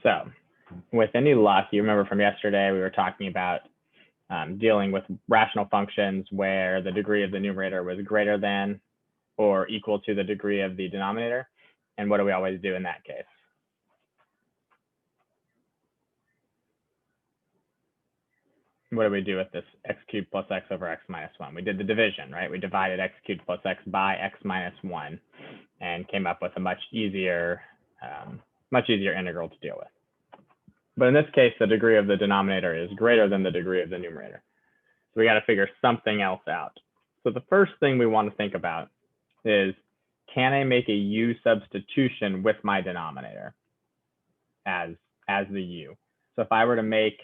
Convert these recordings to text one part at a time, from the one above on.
So with any luck, you remember from yesterday, we were talking about dealing with rational functions where the degree of the numerator was greater than or equal to the degree of the denominator. And what do we always do in that case? What do we do with this x cubed plus x over x minus 1? We did the division, right? We divided x cubed plus x by x minus 1 and came up with a much easier integral to deal with. But in this case, the degree of the denominator is greater than the degree of the numerator. So we got to figure something else out. So the first thing we want to think about is, can I make a u substitution with my denominator as the u? So if I were to make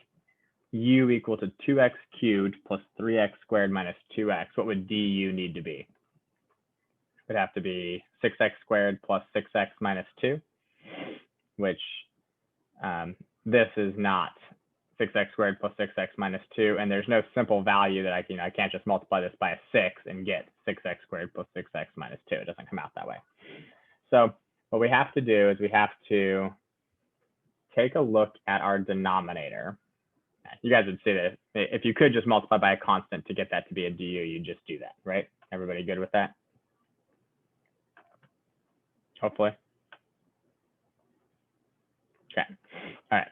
u equal to 2x cubed plus 3x squared minus 2x, what would du need to be? It would have to be 6x squared plus 6x minus 2, which this is not 6x squared plus 6x minus 2, and there's no simple value that I can't just multiply this by a 6 and get 6x squared plus 6x minus 2. It doesn't come out that way. So what we have to do is we have to take a look at our denominator. You guys would see that if you could just multiply by a constant to get that to be a du, you just do that, right? Everybody good with that? Hopefully. Okay. All right.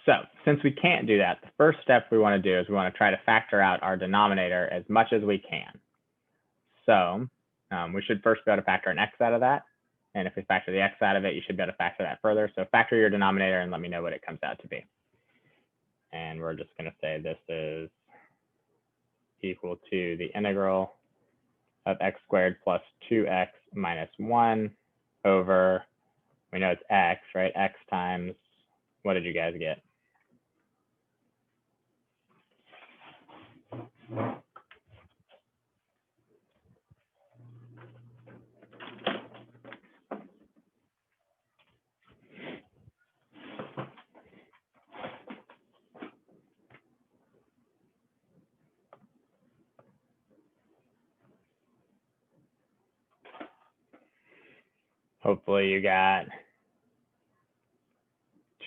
So since we can't do that, the first step we want to do is we want to try to factor out our denominator as much as we can. So we should first be able to factor an x out of that. And if we factor the x out of it, you should be able to factor that further. So factor your denominator and let me know what it comes out to be. And we're just going to say this is equal to the integral of x squared plus 2x minus 1 over, we know it's x, right? X times, what did you guys get? Hopefully you got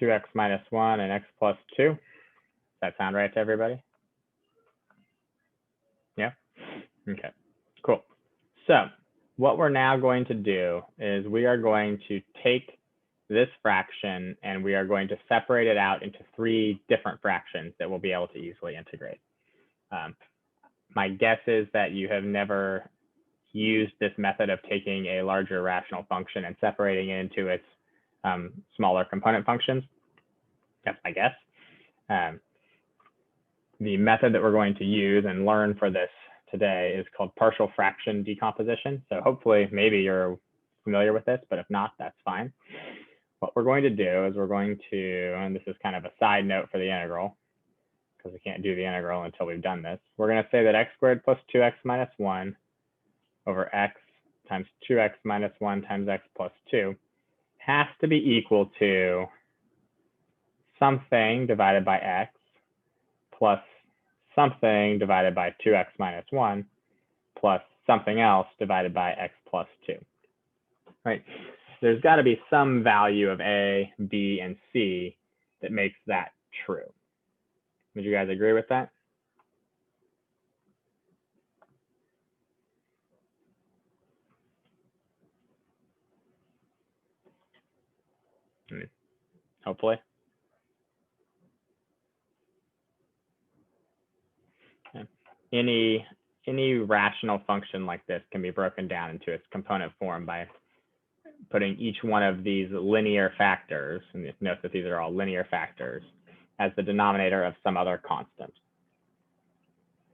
2x minus 1 and x plus 2. Does that sound right to everybody? Yeah? Okay, cool. So what we're now going to do is we are going to take this fraction and we are going to separate it out into 3 different fractions that we'll be able to easily integrate. My guess is that you have never used this method of taking a larger rational function and separating it into its smaller component functions. That's my guess. The method that we're going to use and learn for this today is called partial fraction decomposition. So hopefully maybe you're familiar with this, but if not, that's fine. What we're going to do is we're going to, and this is kind of a side note for the integral, because we can't do the integral until we've done this. We're going to say that x squared plus 2x minus 1 over x times 2x minus 1 times x plus 2 has to be equal to something divided by x plus something divided by 2x minus 1 plus something else divided by x plus 2. Right? There's got to be some value of a, b, and c that makes that true. Would you guys agree with that? Hopefully. Okay. Any rational function like this can be broken down into its component form by putting each one of these linear factors, and note that these are all linear factors, as the denominator of some other constant.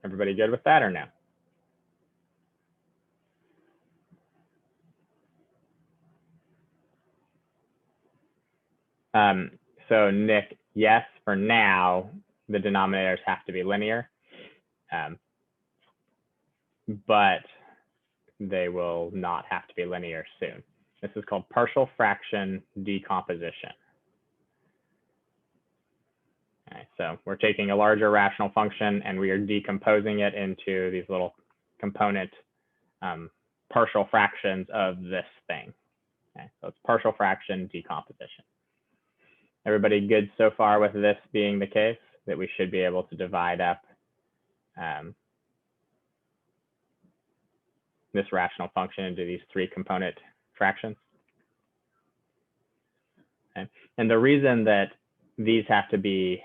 Everybody good with that or no? So Nick, yes, for now, the denominators have to be linear, but they will not have to be linear soon. This is called partial fraction decomposition. Okay, so we're taking a larger rational function and we are decomposing it into these little component partial fractions of this thing. Okay, so it's partial fraction decomposition. Everybody good so far with this being the case, that we should be able to divide up this rational function into these 3 component fractions? Okay. And the reason that these have to be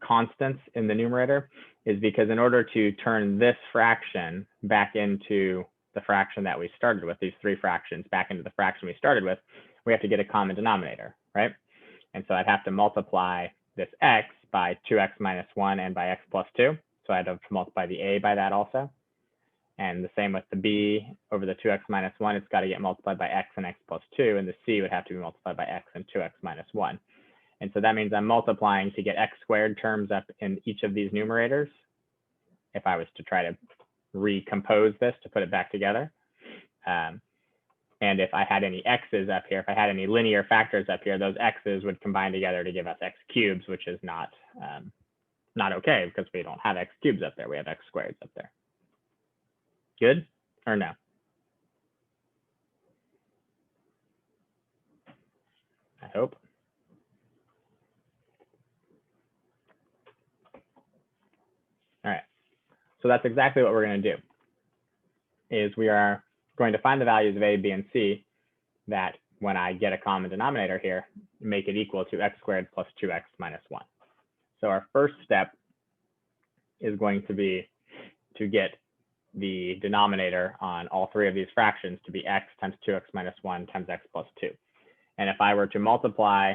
constants in the numerator is because in order to turn this fraction back into the fraction that we started with, these 3 fractions back into the fraction we started with, we have to get a common denominator, right? And so I'd have to multiply this x by 2x minus 1 and by x plus 2. So I'd have to multiply the a by that also. And the same with the b over the 2x minus 1, it's got to get multiplied by x and x plus 2. And the c would have to be multiplied by x and 2x minus 1. And so that means I'm multiplying to get x squared terms up in each of these numerators. If I was to try to recompose this to put it back together. And if I had any x's up here, if I had any linear factors up here, those x's would combine together to give us x cubes, which is not okay because we don't have x cubes up there. We have x squareds up there. Good or no? I hope. All right. So that's exactly what we're going to do. Is we are going to find the values of a, b, and c that when I get a common denominator here, make it equal to x squared plus 2x minus 1. So our first step is going to be to get the denominator on all 3 of these fractions to be x times 2x minus 1 times x plus 2. And if I were to multiply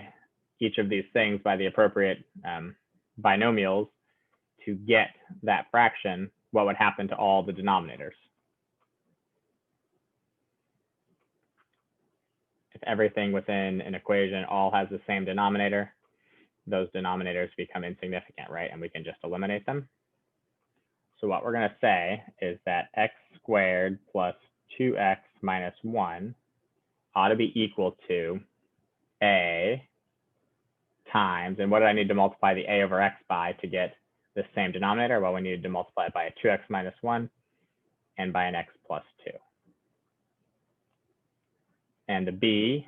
each of these things by the appropriate binomials to get that fraction, what would happen to all the denominators? If everything within an equation all has the same denominator, those denominators become insignificant, right? And we can just eliminate them. So what we're going to say is that x squared plus 2x minus 1 ought to be equal to a times, and what do I need to multiply the a over x by to get the same denominator? Well, we needed to multiply it by a 2x minus 1 and by an x plus 2. And the b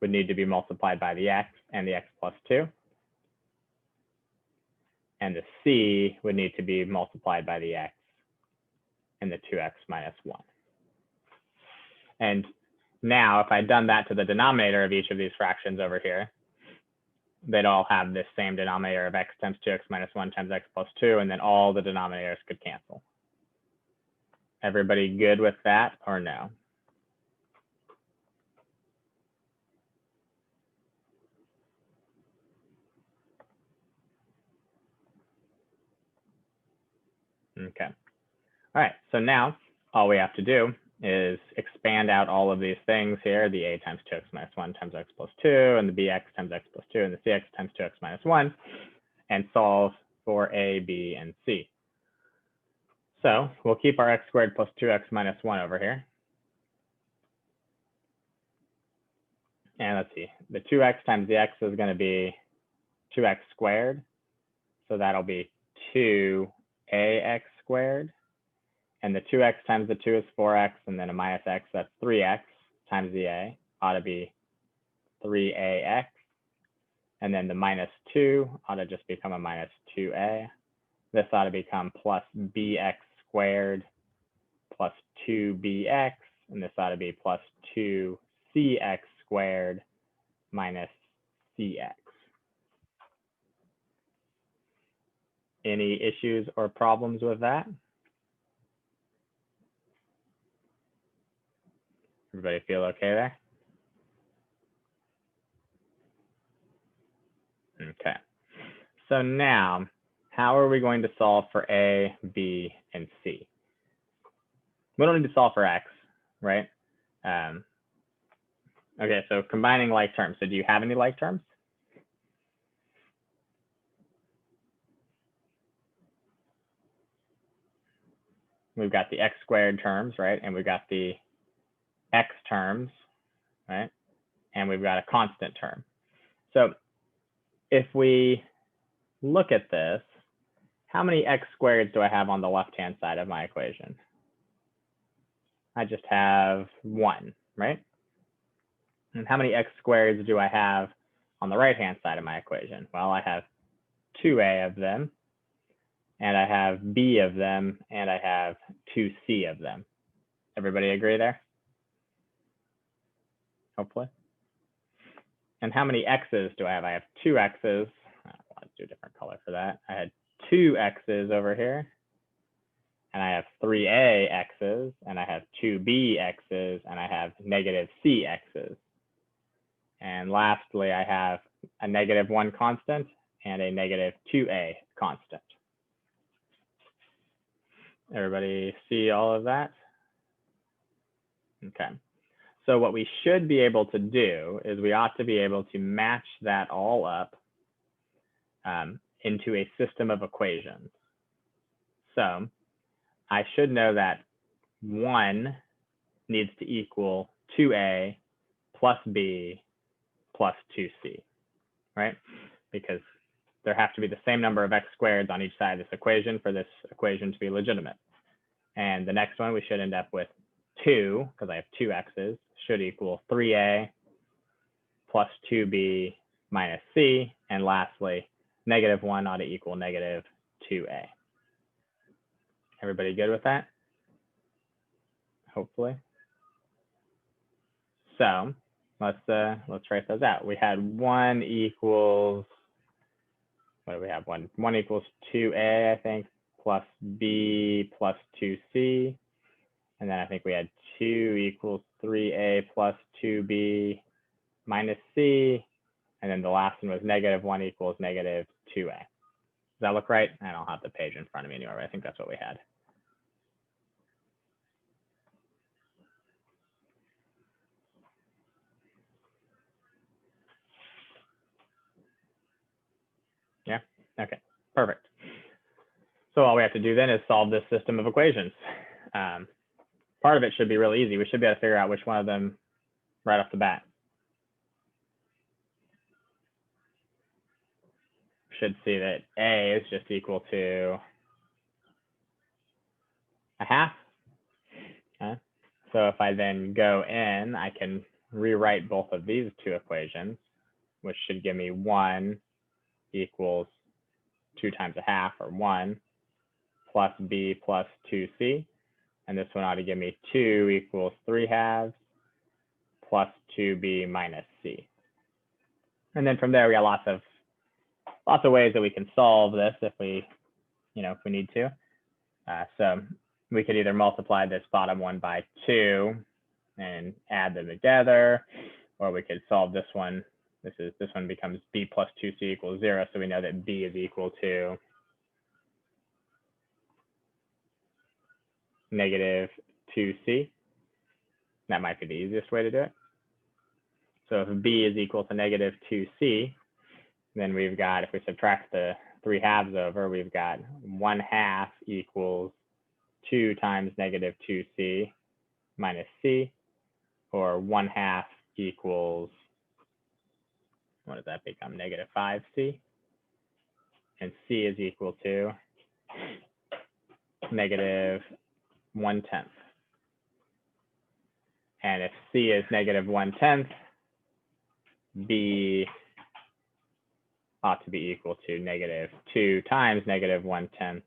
would need to be multiplied by the x and the x plus 2. And the c would need to be multiplied by the x and the 2x minus 1. And now, if I'd done that to the denominator of each of these fractions over here, they'd all have this same denominator of x times 2x minus 1 times x plus 2, and then all the denominators could cancel. Everybody good with that or no? Okay. All right, so now all we have to do is expand out all of these things here, the a times 2x minus 1 times x plus 2, and the bx times x plus 2, and the cx times 2x minus 1, and solve for a, b, and c. So we'll keep our x squared plus 2x minus 1 over here. And let's see, the 2x times the x is going to be 2x squared. So that'll be 2ax squared. And the 2x times the 2 is 4x, and then a minus x, that's 3x times the a, ought to be 3ax. And then the minus 2 ought to just become a minus 2a. This ought to become plus bx squared plus 2bx, and this ought to be plus 2cx squared minus cx. Any issues or problems with that? Everybody feel okay there? Okay. So now, how are we going to solve for a, b, and c? We don't need to solve for x, right? Okay, so combining like terms. So do you have any like terms? We've got the x squared terms, right? And we've got the x terms, right? And we've got a constant term. So if we look at this, how many x squareds do I have on the left-hand side of my equation? I just have 1, right? And how many x squareds do I have on the right-hand side of my equation? Well, I have 2a of them, and I have b of them, and I have 2c of them. Everybody agree there? Hopefully. And how many x's do I have? I have 2 x's. Let's do a different color for that. I had 2 x's over here, and I have 3a x's, and I have 2b x's, and I have negative c x's. And lastly, I have a -1 constant and a -2a constant. Everybody see all of that? Okay. So what we should be able to do is we ought to be able to match that all up into a system of equations. So I should know that 1 needs to equal 2a plus b plus 2c, right? Because there have to be the same number of x squareds on each side of this equation for this equation to be legitimate. And the next one, we should end up with 2, because I have 2 x's, should equal 3a plus 2b minus c. And lastly, -1 ought to equal -2a. Everybody good with that? Hopefully. So let's write those out. We had 1 equals, what do we have? 1 equals 2a, I think, plus b plus 2c. And then I think we had 2 equals 3a plus 2b minus c. And then the last one was -1 equals -2a. Does that look right? I don't have the page in front of me anymore, but I think that's what we had. Yeah, okay, perfect. So all we have to do then is solve this system of equations. Part of it should be really easy. We should be able to figure out which one of them right off the bat. Should see that a is just equal to 1/2. Okay. So if I then go in, I can rewrite both of these two equations, which should give me 1 equals 2 times 1/2, or 1, plus b plus 2c. And this one ought to give me 2 equals 3/2 plus 2b minus c. And then from there, we got lots of ways that we can solve this if we need to. So we could either multiply this bottom one by 2 and add them together, or we could solve this one. This one becomes b plus 2c equals 0. So we know that b is equal to -2c. That might be the easiest way to do it. So if b is equal to -2c, then we've got, if we subtract the 3/2 over, we've got 1/2 equals 2 times -2c minus c, or 1/2 equals, what does that become, -5c? And c is equal to -1/10. And if c is -1/10, b ought to be equal to -2 times -1/10.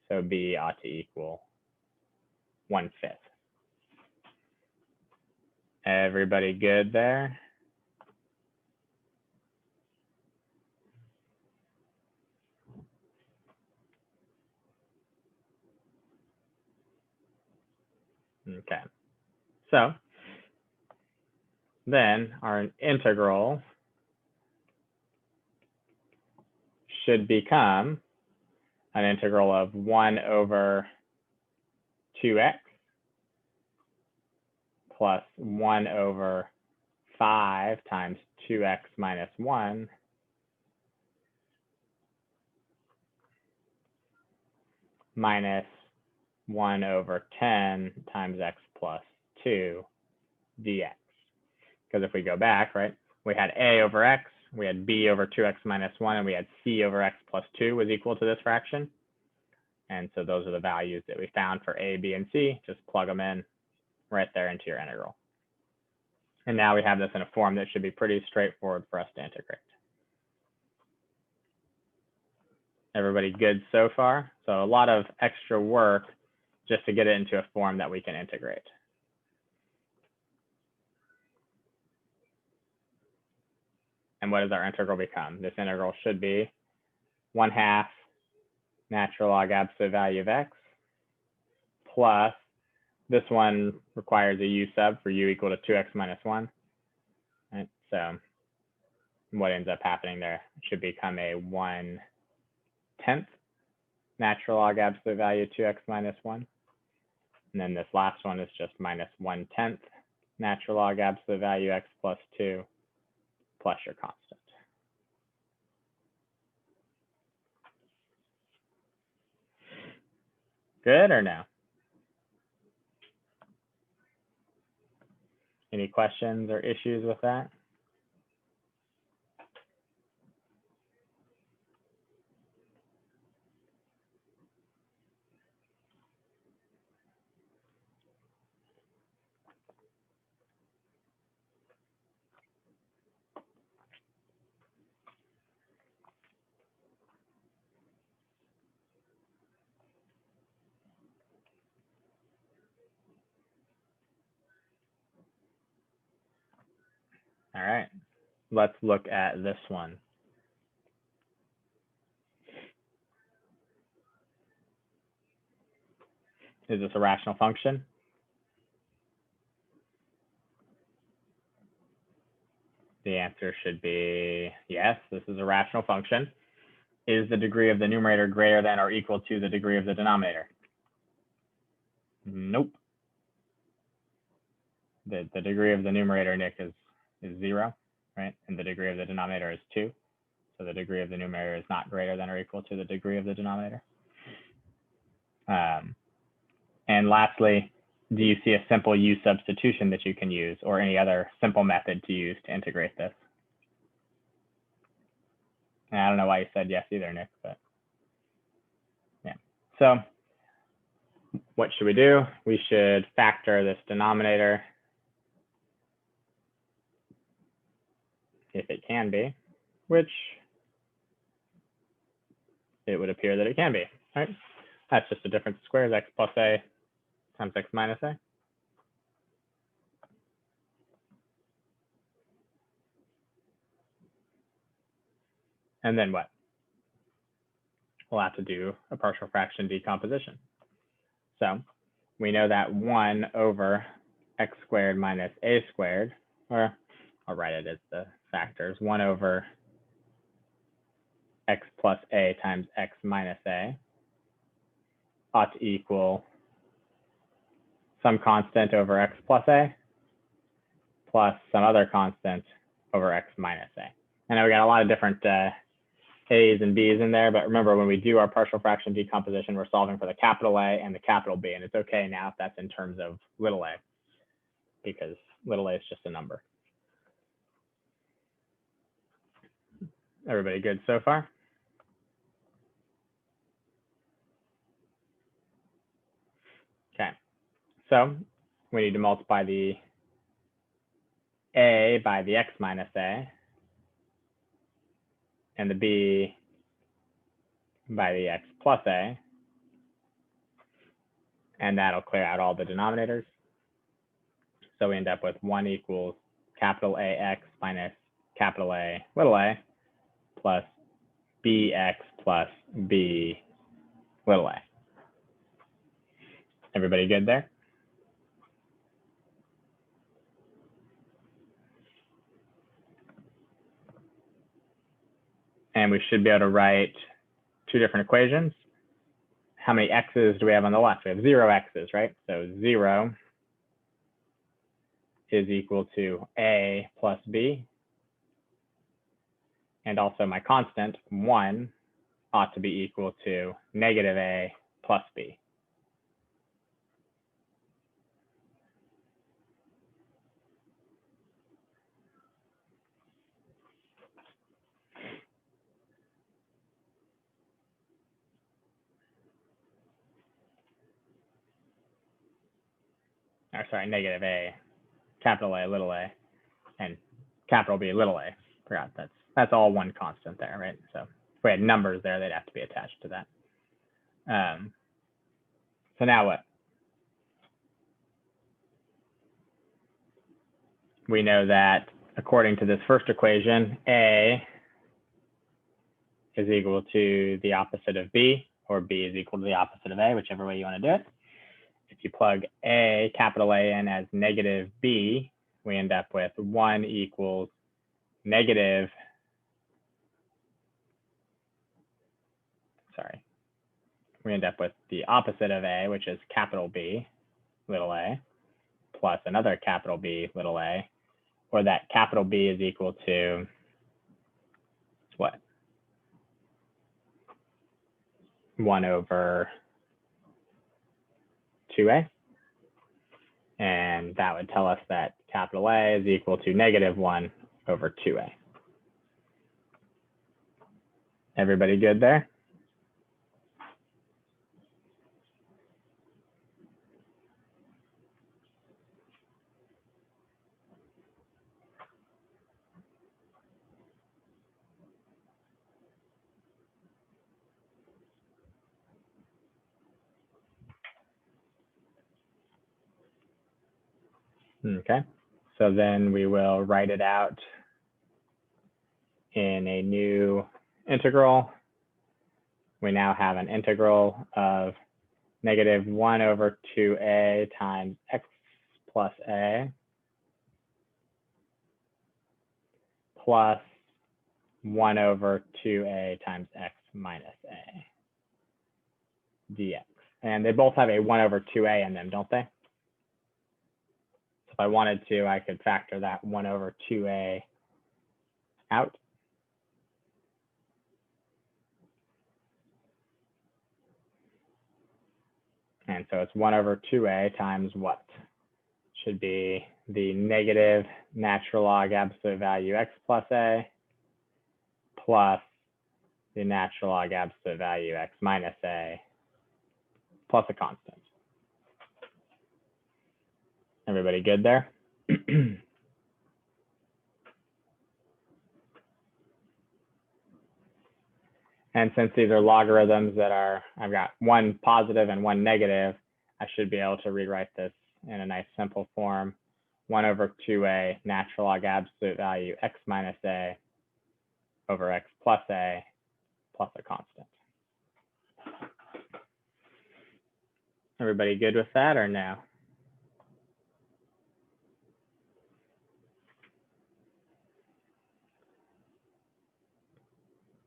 So b ought to equal 1/5. Everybody good there? Okay. So then our integral should become an integral of 1 over 2x plus 1 over 5 times 2x minus 1 minus 1 over 10 times x plus 2 dx. Because if we go back, right, we had a over x, we had b over 2x minus 1, and we had c over x plus 2 was equal to this fraction. And so those are the values that we found for a, b, and c. Just plug them in right there into your integral. And now we have this in a form that should be pretty straightforward for us to integrate. Everybody good so far? So a lot of extra work just to get it into a form that we can integrate. And what does our integral become? This integral should be 1/2 natural log absolute value of x plus, this one requires a u sub for u equal to 2x minus 1. Right? So what ends up happening there should become a 1/10 natural log absolute value 2x minus 1. And then this last one is just minus 1/10 natural log absolute value x plus 2 plus your constant. Good or no? Any questions or issues with that? All right, let's look at this one. Is this a rational function? The answer should be yes, this is a rational function. Is the degree of the numerator greater than or equal to the degree of the denominator? Nope. The degree of the numerator, Nick, is 0, right? And the degree of the denominator is 2. So the degree of the numerator is not greater than or equal to the degree of the denominator. And lastly, do you see a simple u substitution that you can use or any other simple method to use to integrate this? And I don't know why you said yes either, Nick, but yeah. So what should we do? We should factor this denominator if it can be, which it would appear that it can be, right? That's just a difference of squares, x plus a times x minus a. And then what? We'll have to do a partial fraction decomposition. So we know that 1 over x squared minus a squared, or I'll write it as the factors, 1 over x plus a times x minus a ought to equal some constant over x plus a plus some other constant over x minus a. I know we got a lot of different a's and b's in there, but remember when we do our partial fraction decomposition, we're solving for the capital A and the capital B, and it's okay now if that's in terms of little a, because little a is just a number. Everybody good so far? Okay, so we need to multiply the a by the x minus a and the b by the x plus a, and that'll clear out all the denominators. So we end up with 1 equals capital AX minus capital A little a plus bx plus b little a. Everybody good there? And we should be able to write two different equations. How many x's do we have on the left? We have 0 x's, right? So 0 is equal to a plus b. And also my constant, 1, ought to be equal to negative a plus b. Or sorry, negative a, capital A, little a. and capital B, little a. Forgot that's all one constant there, right? So if we had numbers there, they'd have to be attached to that. So now what? We know that according to this first equation, A is equal to the opposite of B, or B is equal to the opposite of A, whichever way you want to do it. If you plug A, capital A in as negative B, we end up with 1 equals negative, we end up with the opposite of A, which is capital B, little a, plus another capital B, little a, or that capital B is equal to what? 1 over 2a. And that would tell us that capital A is equal to negative 1 over 2a. Everybody good there? Okay, so then we will write it out in a new integral. We now have an integral of negative 1 over 2a times x plus a plus 1 over 2a times x minus a dx. And they both have a 1 over 2a in them, don't they? So if I wanted to, I could factor that 1 over 2a out. And so it's 1 over 2a times what? Should be the negative natural log absolute value x plus a plus the natural log absolute value x minus a plus a constant. Everybody good there? And since these are logarithms that are, I've got one positive and one negative, I should be able to rewrite this in a nice simple form. 1 over 2a natural log absolute value x minus a over x plus a plus a constant. Everybody good with that or no?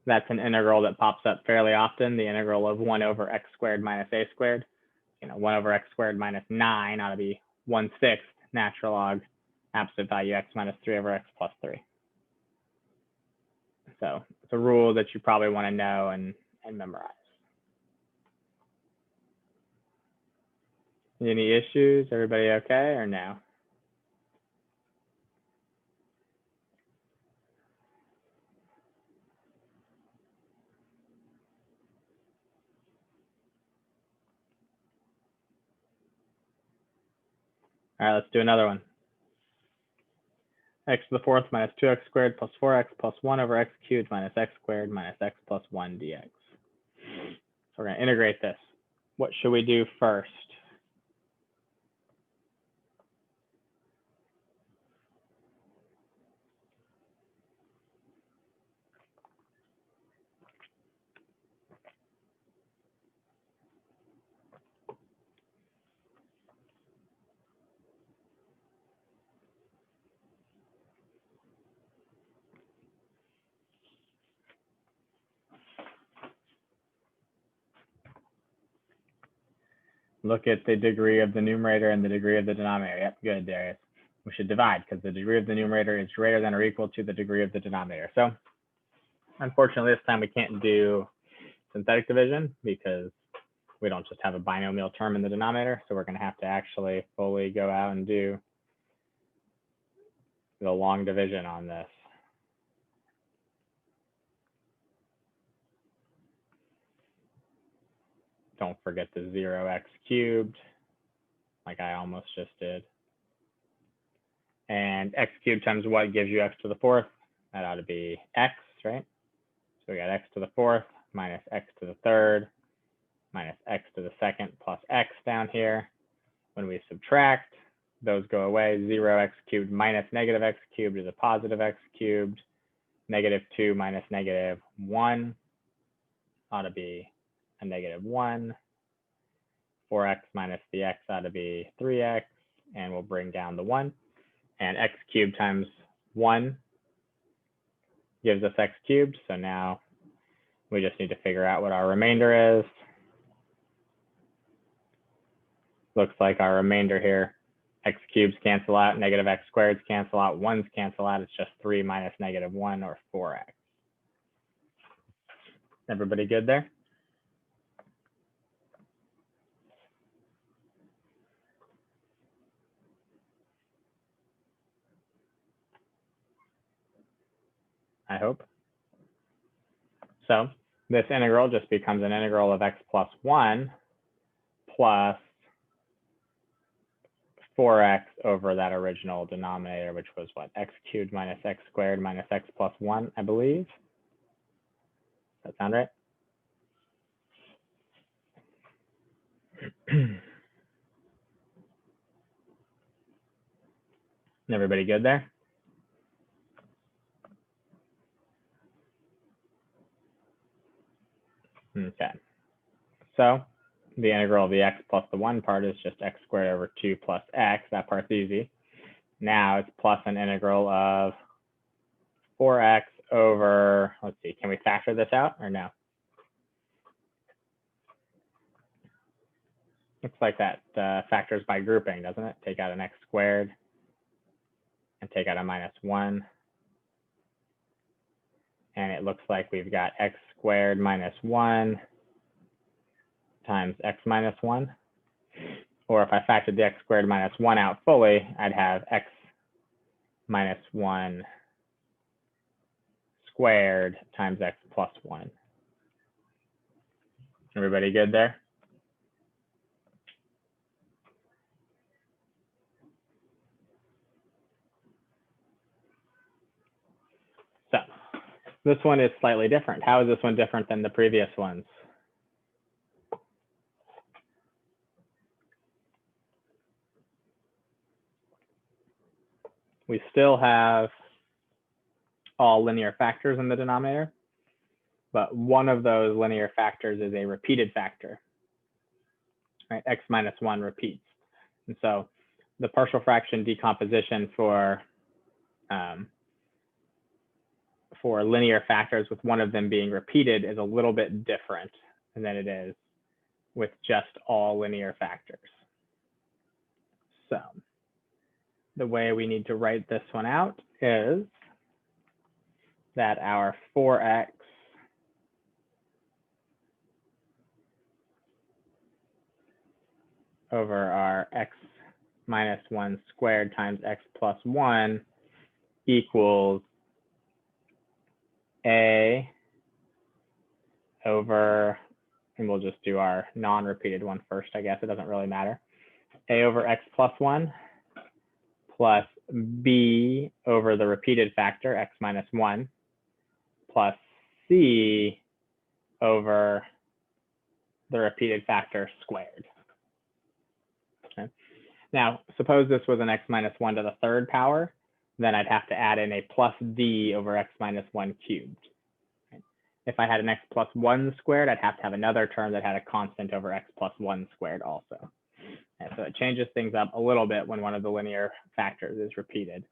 That's an integral that pops up fairly often, the integral of 1 over x squared minus a squared. 1 over x squared minus 9 ought to be 1/6 natural log absolute value x minus 3 over x plus 3. So it's a rule that you probably want to know and memorize. Any issues? Everybody okay or no? All right, let's do another one. X to the fourth minus 2x squared plus 4x plus 1 over x cubed minus x squared minus x plus 1 dx. So we're going to integrate this. What should we do first? Look at the degree of the numerator and the degree of the denominator. Yep, good, Darius. We should divide because the degree of the numerator is greater than or equal to the degree of the denominator. So unfortunately, this time we can't do synthetic division because we don't just have a binomial term in the denominator. So we're going to have to actually fully go out and do the long division on this. Don't forget the 0x cubed, like I almost just did. And x cubed times what gives you x to the fourth? That ought to be x, right? So we got x to the fourth minus x to the third minus x to the second plus x down here. When we subtract, those go away. 0x cubed minus negative x cubed is a positive x cubed. -2 minus -1 ought to be a -1. 4x minus the x ought to be 3x, and we'll bring down the 1. And x cubed times 1 gives us x cubed. So now we just need to figure out what our remainder is. Looks like our remainder here, x cubes cancel out, negative x squareds cancel out, 1's cancel out. It's just 3 minus -1 or 4x. Everybody good there? I hope. So this integral just becomes an integral of x plus 1 plus 4x over that original denominator, which was what? X cubed minus x squared minus x plus 1, I believe. Does that sound right? Everybody good there? Okay. So the integral of the x plus the 1 part is just x squared over 2 plus x. That part's easy. Now it's plus an integral of 4x over, let's see, can we factor this out or no? Looks like that factors by grouping, doesn't it? Take out an x squared and take out a -1. And it looks like we've got x squared minus 1 times x minus 1. Or if I factored the x squared minus 1 out fully, I'd have x minus 1 squared times x plus 1. Everybody good there? So this one is slightly different. How is this one different than the previous ones? We still have all linear factors in the denominator, but one of those linear factors is a repeated factor, right? X minus 1 repeats. And so the partial fraction decomposition for linear factors with one of them being repeated is a little bit different than it is with just all linear factors. So the way we need to write this one out is that our 4x over our x minus 1 squared times x plus 1 equals a over, and we'll just do our non-repeated one first, I guess. It doesn't really matter. A over x plus 1 plus b over the repeated factor, x minus 1, plus c over the repeated factor squared. Okay. Now, suppose this was an x minus 1 to the third power, then I'd have to add in a plus d over x minus 1 cubed. Okay. If I had an x plus 1 squared, I'd have to have another term that had a constant over x plus 1 squared also. And so it changes things up a little bit when one of the linear factors is repeated.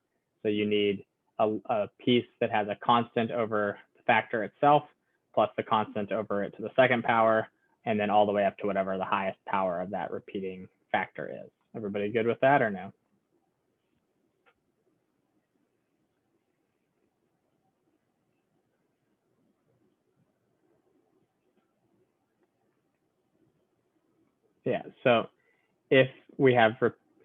So you need a piece that has a constant over the factor itself, plus the constant over it to the second power, and then all the way up to whatever the highest power of that repeating factor is. Everybody good with that or no? Yeah, so if we have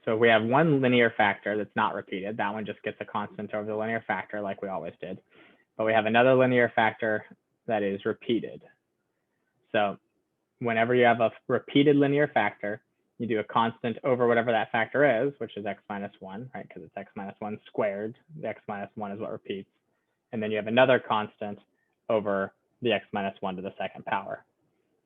one linear factor that's not repeated, that one just gets a constant over the linear factor like we always did. But we have another linear factor that is repeated. So whenever you have a repeated linear factor, you do a constant over whatever that factor is, which is x minus 1, right? Because it's x minus 1 squared. The x minus 1 is what repeats. And then you have another constant over the x minus 1 to the second power.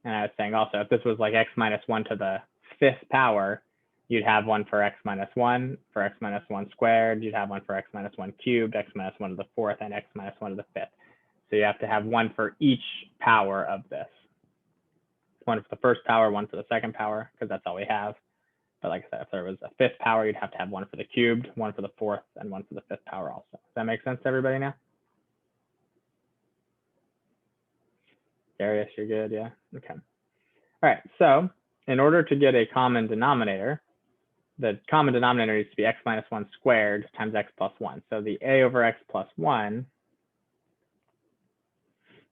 And I was saying also, if this was like x minus 1 to the fifth power, you'd have one for x minus 1, for x minus 1 squared. You'd have one for x minus 1 cubed, x minus 1 to the fourth, and x minus 1 to the fifth. So you have to have one for each power of this. One for the first power, one for the second power, because that's all we have. But like I said, if there was a fifth power, you'd have to have one for the cubed, one for the fourth, and one for the fifth power also. Does that make sense to everybody now? Darius, you're good, yeah? Okay. All right, so in order to get a common denominator, the common denominator needs to be x minus 1 squared times x plus 1. So the a over x plus 1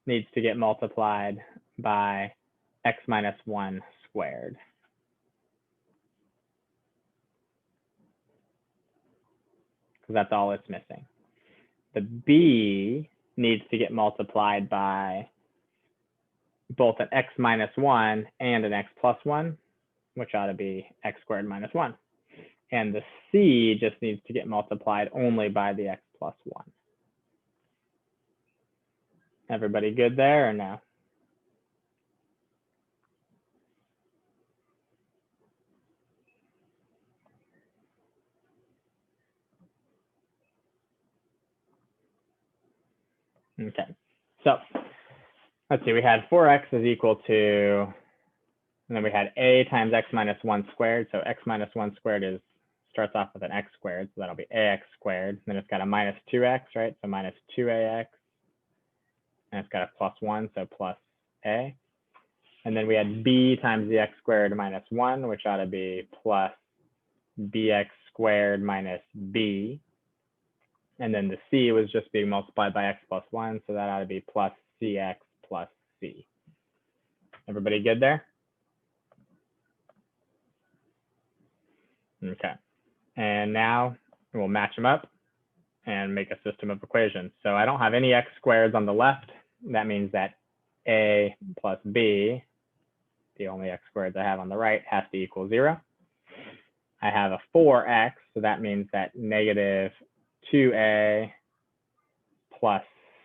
needs to get multiplied by x minus 1 squared. Because that's all it's missing. The b needs to get multiplied by both an x minus 1 and an x plus 1, which ought to be x squared minus 1. And the c just needs to get multiplied only by the x plus 1. Everybody good there or no? Okay, so let's see, we had 4x is equal to, and then we had a times x minus 1 squared. So x minus 1 squared starts off with an x squared, so that'll be ax squared. Then it's got a minus 2x, right? So minus 2ax, and it's got a plus 1, so plus a. And then we had b times the x squared minus 1, which ought to be plus bx squared minus b. And then the c was just being multiplied by x plus 1, so that ought to be plus cx plus c. Everybody good there? Okay. And now we'll match them up and make a system of equations. So I don't have any x squareds on the left. That means that a plus b, the only x squareds I have on the right, has to equal 0. I have a 4x, so that means that negative 2a plus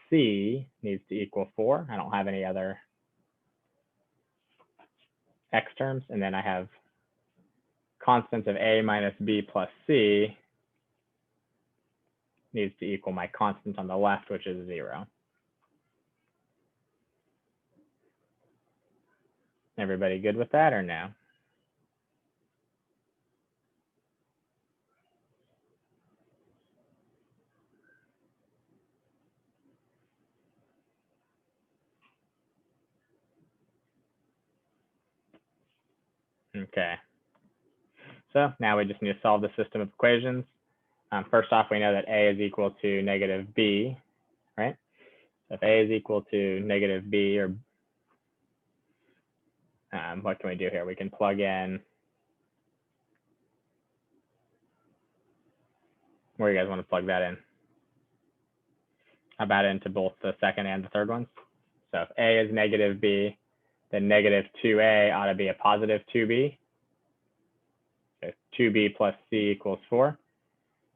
c needs to equal 4. I don't have any other x terms. And then I have constants of a minus b plus c needs to equal my constant on the left, which is 0. Everybody good with that or no? Okay. So now we just need to solve the system of equations. First off, we know that a is equal to negative b, right? So if a is equal to negative b, or what can we do here? We can plug in, where do you guys want to plug that in? How about into both the second and the third ones? So if a is negative b, then negative 2a ought to be a positive 2b. So 2b plus c equals 4.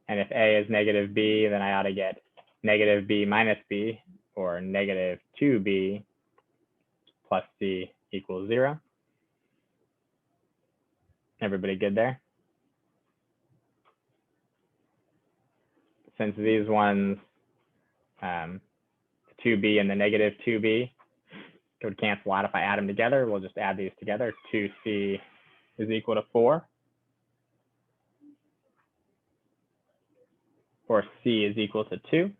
And if a is negative b, then I ought to get negative b minus b, or negative 2b plus c equals 0. Everybody good there? Since these ones, the 2b and the negative 2b would cancel out if I add them together, we'll just add these together. 2c is equal to 4. Or c is equal to 2.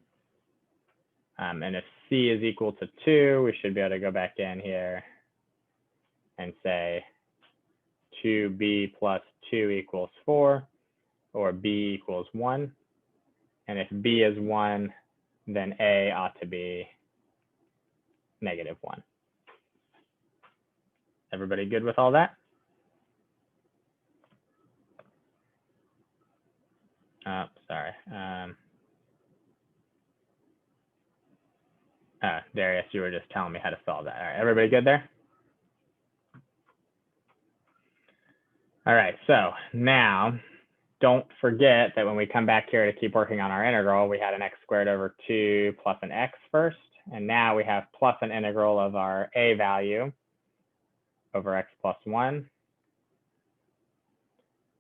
And if c is equal to 2, we should be able to go back in here and say 2b plus 2 equals 4, or b equals 1. And if b is 1, then a ought to be negative 1. Everybody good with all that? Oh, sorry. Darius, you were just telling me how to solve that. All right, everybody good there? All right, so now don't forget that when we come back here to keep working on our integral, we had an x squared over 2 plus an x first. And now we have plus an integral of our a value over x plus 1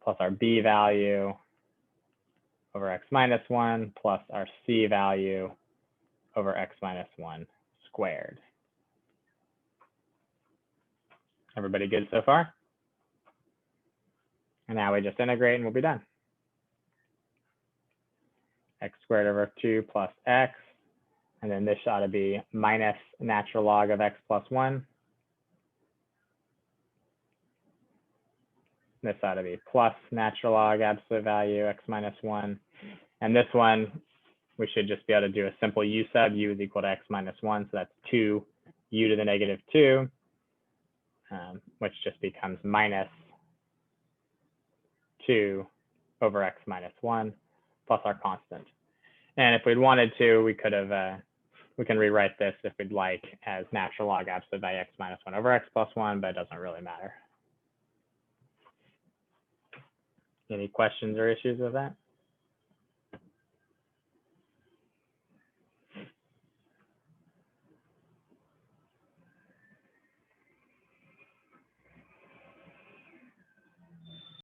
plus our b value over x minus 1 plus our c value over x minus 1 squared. Everybody good so far? And now we just integrate and we'll be done. X squared over 2 plus x. And then this ought to be minus natural log of x plus 1. This ought to be plus natural log absolute value x minus 1. And this one, we should just be able to do a simple u sub. U is equal to x minus 1. So that's 2 u to the negative 2, which just becomes minus 2 over x minus 1 plus our constant. And if we'd wanted to, we could have, we can rewrite this if we'd like as natural log absolute value x minus 1 over x plus 1, but it doesn't really matter. Any questions or issues with that?